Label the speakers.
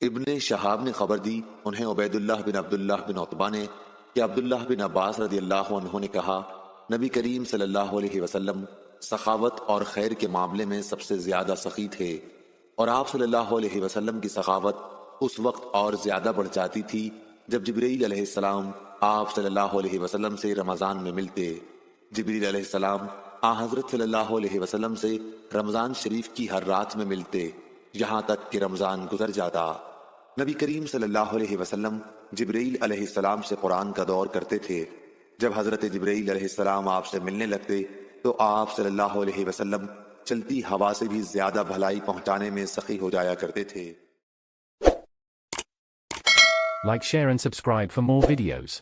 Speaker 1: ابن شہاب نے خبر دی، انہیں عبید اللہ بن عبداللہ بن عتبہ نے کہ عبداللہ بن عباس رضی اللہ عنہ نے کہا، نبی کریم صلی اللہ علیہ وسلم سخاوت اور خیر کے معاملے میں سب سے زیادہ سخی تھے، اور آپ صلی اللہ علیہ وسلم کی سخاوت اس وقت اور زیادہ بڑھ جاتی تھی جب جبرائیل علیہ السلام آپ صلی اللہ علیہ وسلم سے رمضان میں ملتے۔ جبرائیل علیہ السلام حضرت صلی اللہ علیہ وسلم سے رمضان شریف کی ہر رات میں ملتے، یہاں تک کہ رمضان گزر جاتا۔ نبی کریم صلی اللہ علیہ وسلم جبرائیل علیہ السلام سے قرآن کا دور کرتے تھے۔ جب حضرت جبرائیل علیہ السلام آپ سے ملنے لگتے تو آپ صلی اللہ علیہ وسلم چلتی ہوا سے بھی زیادہ بھلائی پہنچانے میں سخی ہو جایا کرتے تھے۔
Speaker 2: Like, share and subscribe for more videos.